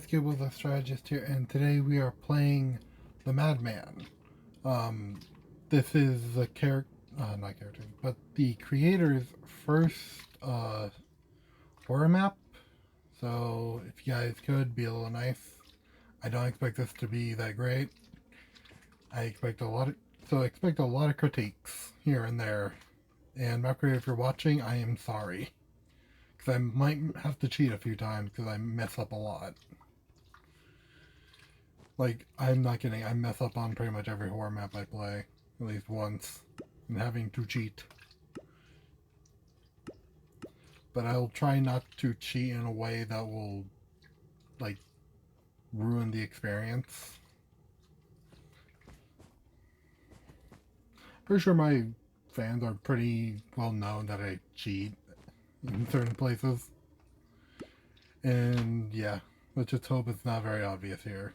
guys, Gib with a strategist here, and today we are playing the Madman. This is the not character, but the creator's first horror map. So if you guys could be a little nice, I don't expect this to be that great. I expect a lot of critiques here and there. And map creator, if you're watching, I am sorry, because I might have to cheat a few times because I mess up a lot. Like, I'm not kidding, I mess up on pretty much every horror map I play, at least once, and having to cheat. But I'll try not to cheat in a way that will, like, ruin the experience. Pretty sure my fans are pretty well known that I cheat in certain places. And yeah, let's just hope it's not very obvious here.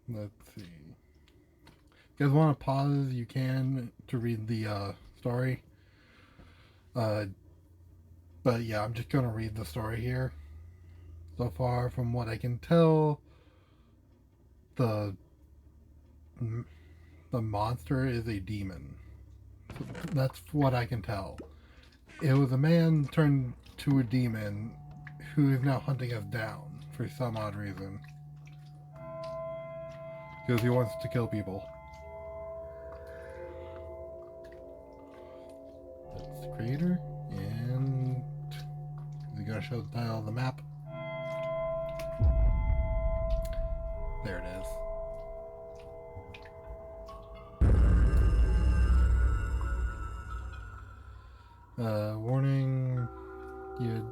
Let's see. If you guys want to pause, you can to read the story. But yeah, I'm just gonna read the story here. So far, from what I can tell, the monster is a demon. That's what I can tell. It was a man turned to a demon who is now hunting us down for some odd reason. Because he wants to kill people. That's the creator. And is he going to show the title of the map? There it is. Warning, you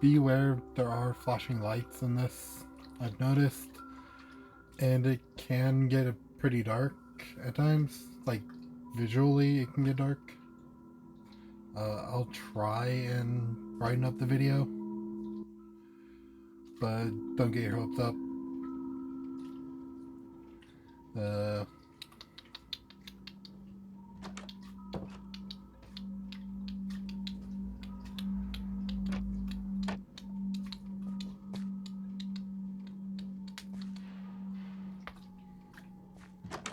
beware, there are flashing lights in this, I've noticed, and it can get pretty dark at times, like visually it can get dark. I'll try and brighten up the video, but don't get your hopes up.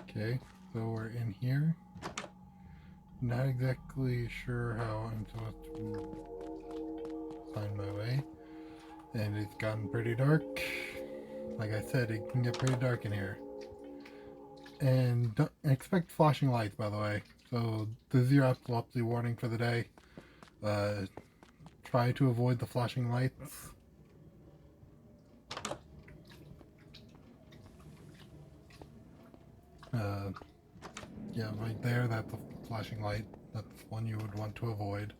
Okay, so we're in here. Not exactly sure how I'm supposed to find my way. And it's gotten pretty dark. Like I said, it can get pretty dark in here. And don't expect flashing lights, by the way. So this is your epilepsy warning for the day. Try to avoid the flashing lights. Yeah, right there, that's a flashing light. That's one you would want to avoid.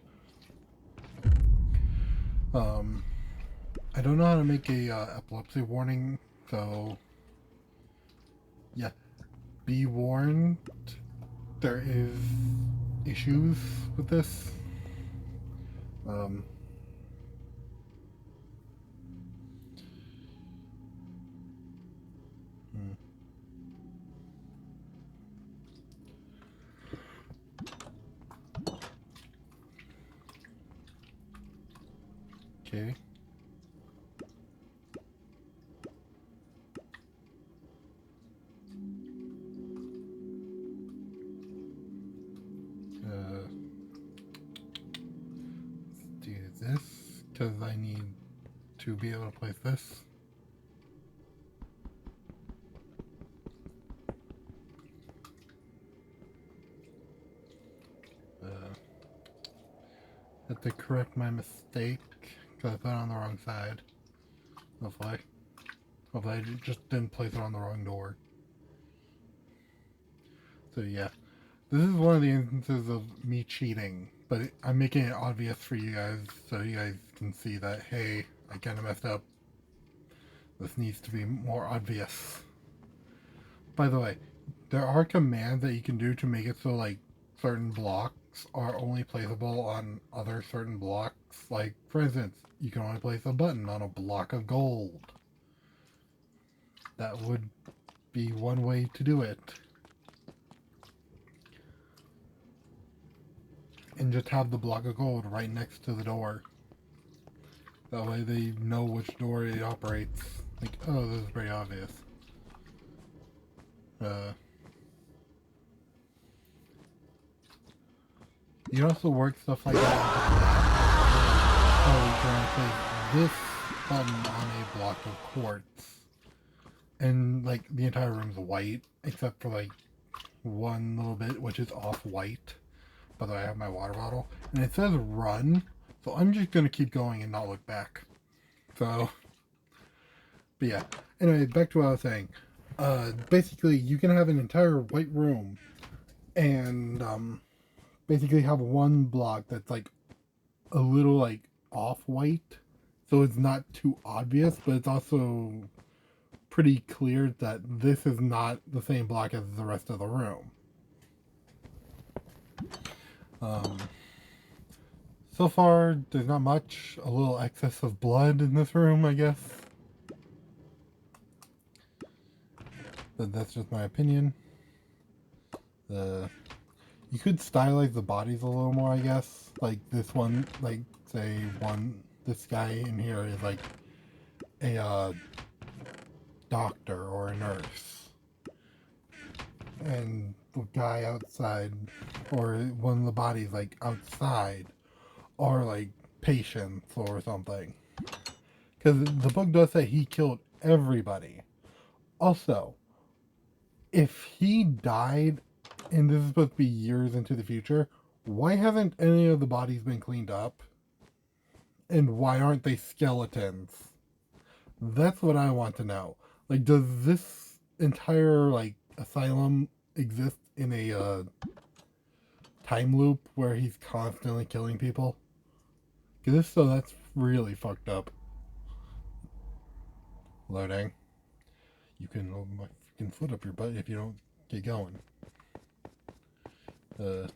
I don't know how to make a epilepsy warning, so yeah, be warned. There is issues with this. Hmm. Okay. Let's do this, because I need to be able to place this. I have to correct my mistake, because I put it on the wrong side. Hopefully I just didn't place it on the wrong door. So yeah, this is one of the instances of me cheating, but I'm making it obvious for you guys, so you guys can see that, hey, I kind of messed up. This needs to be more obvious. By the way, there are commands that you can do to make it so, like, certain blocks are only placeable on other certain blocks. Like, for instance, you can only place a button on a block of gold. That would be one way to do it. and just have the block of gold right next to the door. That way they know which door it operates. Like, oh, this is pretty obvious. You can also work stuff like that. Oh, you can place this button on a block of quartz. And, like, the entire room's white, except for, like, one little bit, which is off-white. By the way, I have my water bottle. And it says run, so I'm just going to keep going and not look back. So, but yeah. Anyway, back to what I was saying. Basically, you can have an entire white room and, basically have one block that's, like, a little, like, off-white. So it's not too obvious, but it's also pretty clear that this is not the same block as the rest of the room. So far, there's not much. A little excess of blood in this room, I guess. But that's just my opinion. You could stylize the bodies a little more, I guess. Like this one, like say this guy in here is like a doctor or a nurse. And the guy outside, or one of the bodies like outside, are like patients or something. Because the book does say he killed everybody. Also, if he died, and this is supposed to be years into the future, why haven't any of the bodies been cleaned up? And why aren't they skeletons? That's what I want to know. Like, does this entire, like, asylum exist in a time loop where he's constantly killing people? Because if so, that's really fucked up. Loading. You can hold my freaking foot up your butt if you don't get going. Let's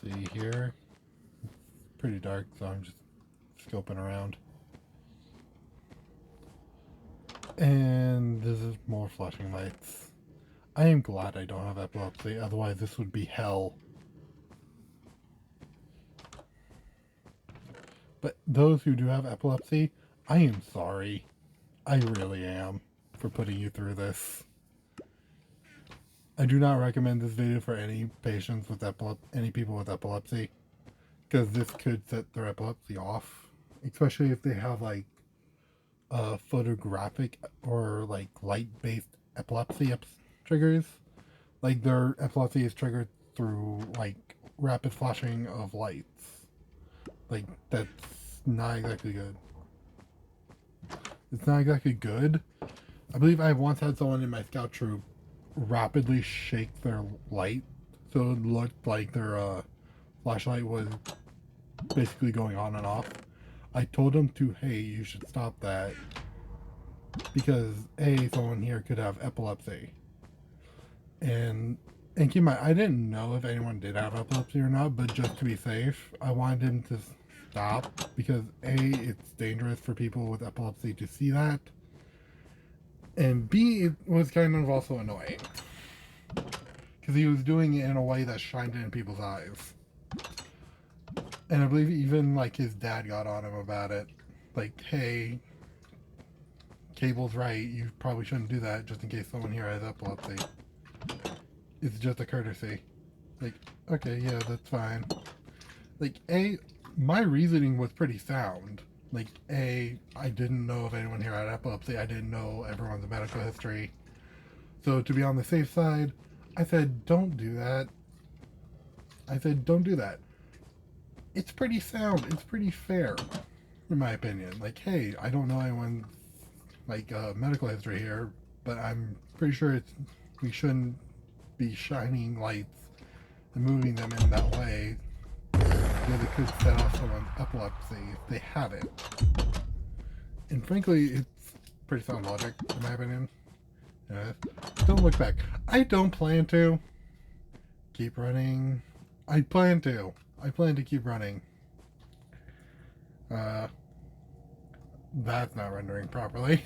see here. It's pretty dark, so I'm just scoping around. And this is more flashing lights. I am glad I don't have epilepsy, otherwise this would be hell. But those who do have epilepsy, I am sorry. I really am for putting you through this. I do not recommend this video for any patients with any people with epilepsy, because this could set their epilepsy off, especially if they have like photographic or like light-based epilepsy triggers. Like their epilepsy is triggered through like rapid flashing of lights. Like that's not exactly good. It's not exactly good. I believe I once had someone in my scout troop rapidly shake their light so it looked like their flashlight was basically going on and off. I told them to, hey, you should stop that because someone here could have epilepsy. And keep in mind, I didn't know if anyone did have epilepsy or not, but just to be safe, I wanted him to stop because it's dangerous for people with epilepsy to see that, and B, it was kind of also annoying because he was doing it in a way that shined in people's eyes. And I believe even like his dad got on him about it, like, hey, Cable's right, you probably shouldn't do that just in case someone here has epilepsy. It's just a courtesy. Like, okay, yeah, that's fine. Like, my reasoning was pretty sound. Like, I didn't know if anyone here had epilepsy. I didn't know everyone's medical history. So to be on the safe side, I said, don't do that. I said, don't do that. It's pretty sound. It's pretty fair, in my opinion. Like, hey, I don't know anyone's, like, medical history here, but I'm pretty sure we shouldn't be shining lights and moving them in that way. Because it could set off someone's epilepsy if they have it. And frankly, it's pretty sound logic, in my opinion. Don't look back. I don't plan to keep running. I plan to keep running. That's not rendering properly.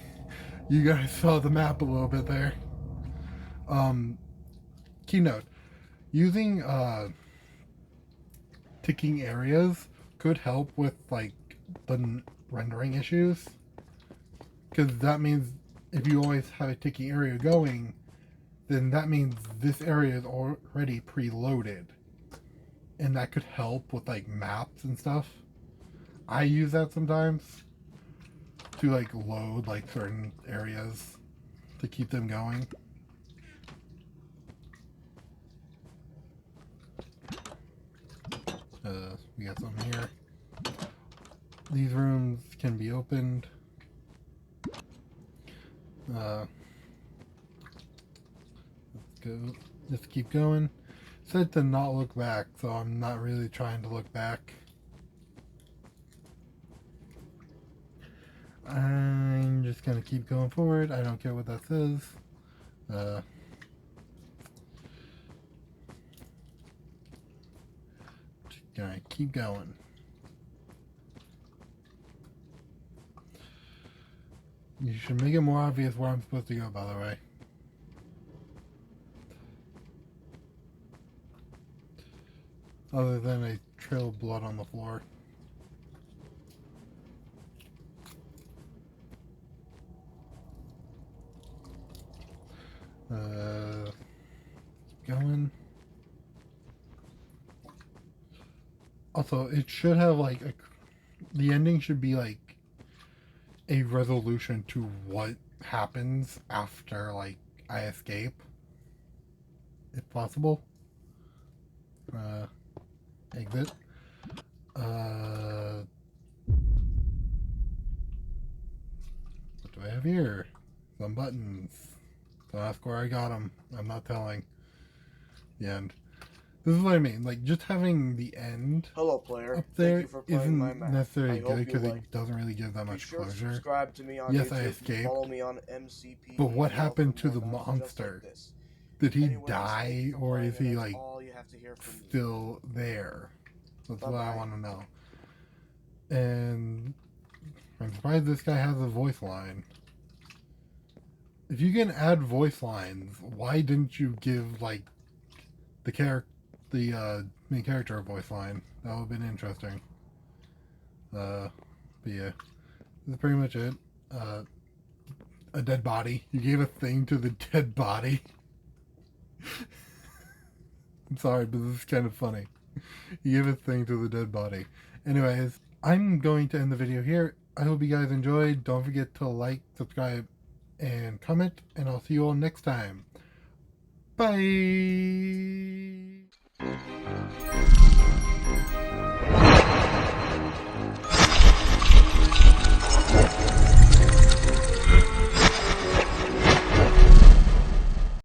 You guys saw the map a little bit there. Keynote. Using ticking areas could help with like the rendering issues, because that means if you always have a ticking area going, then that means this area is already preloaded, and that could help with like maps and stuff. I use that sometimes to like load like certain areas to keep them going. We got some here. These rooms can be opened. Let's go. Just keep going. Said to not look back, so I'm not really trying to look back. I'm just gonna keep going forward. I don't care what that says. Just gonna keep going. You should make it more obvious where I'm supposed to go, by the way. Other than a trail of blood on the floor. Going. Also, it should have like the ending should be like a resolution to what happens after like I escape, if possible. Exit. What do I have here? Some buttons. Don't ask where I got them. I'm not telling. The end. This is what I mean. Like, just having the end Hello, player. up there Thank you for playing my isn't map. necessarily I hope good because you it liked doesn't really give that Be much sure to closure. subscribe to me on Yes, YouTube. I escaped. Follow me on MCP. But what happened to for the more maps just monster? like this. Did he Anyways, thank die, you for or playing, is he and that's like all you have to hear from me. still there? That's what I Bye-bye. want to know. And I'm surprised this guy has a voice line. If you can add voice lines, why didn't you give like the main character a voice line? That would have been interesting. But yeah, this is pretty much it. A dead body. You gave a thing to the dead body. I'm sorry, but this is kind of funny. You gave a thing to the dead body. Anyways, I'm going to end the video here. I hope you guys enjoyed. Don't forget to like, subscribe, and comment, and I'll see you all next time. Bye!